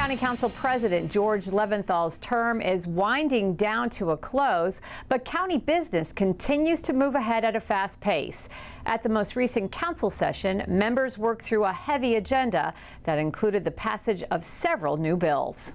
County Council President George Leventhal's term is winding down to a close, but county business continues to move ahead at a fast pace. At the most recent council session, members worked through a heavy agenda that included the passage of several new bills.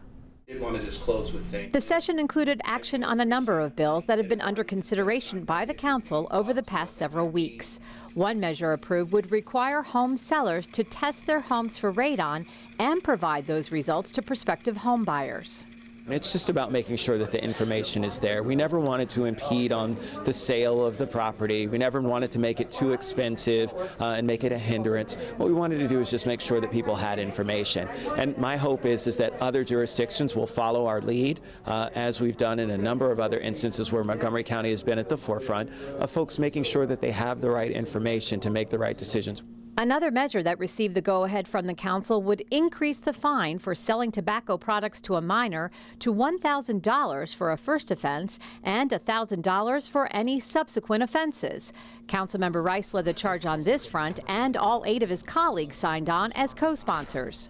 The session included action on a number of bills that have been under consideration by the council over the past several weeks. One measure approved would require home sellers to test their homes for radon and provide those results to prospective home buyers. It's just about making sure that the information is there. We never wanted to impede on the sale of the property. We never wanted to make it too expensive and make it a hindrance. What we wanted to do is just make sure that people had information. And my hope is that other jurisdictions will follow our lead, as we've done in a number of other instances where Montgomery County has been at the forefront of folks making sure that they have the right information to make the right decisions. Another measure that received the go-ahead from the council would increase the fine for selling tobacco products to a minor to $1,000 for a first offense and $1,000 for any subsequent offenses. Councilmember Rice led the charge on this front, and all 8 of his colleagues signed on as co-sponsors.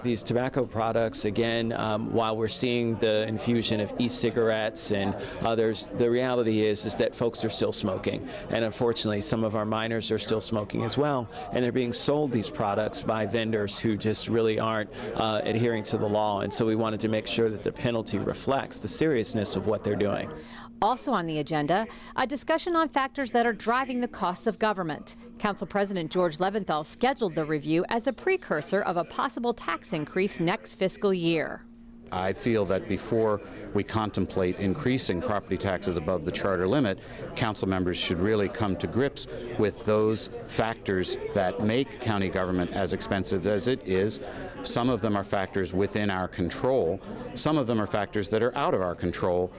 These tobacco products, again, while we're seeing the infusion of e-cigarettes and others, the reality is that folks are still smoking. And unfortunately, some of our minors are still smoking as well. And they're being sold these products by vendors who just really aren't adhering to the law. And so we wanted to make sure that the penalty reflects the seriousness of what they're doing. Also on the agenda, a discussion on factors that are driving the costs of government. Council President George Leventhal scheduled the review as a precursor of a possible tax increase next fiscal year. I feel that before we contemplate increasing property taxes above the charter limit, council members should really come to grips with those factors that make county government as expensive as it is. Some of them are factors within our control. Some of them are factors that are out of our control,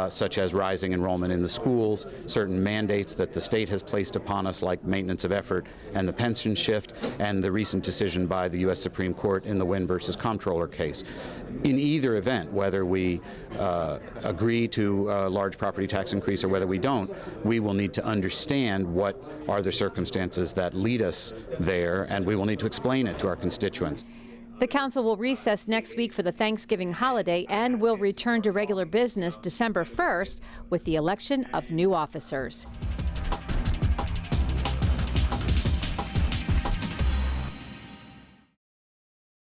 such as rising enrollment in the schools, certain mandates that the state has placed upon us, like maintenance of effort and the pension shift, and the recent decision by the U.S. Supreme Court in the Wynn versus Comptroller case. In either event, whether we agree to a large property tax increase or whether we don't, we will need to understand what are the circumstances that lead us there, and we will need to explain it to our constituents. The council will recess next week for the Thanksgiving holiday and will return to regular business December 1st with the election of new officers.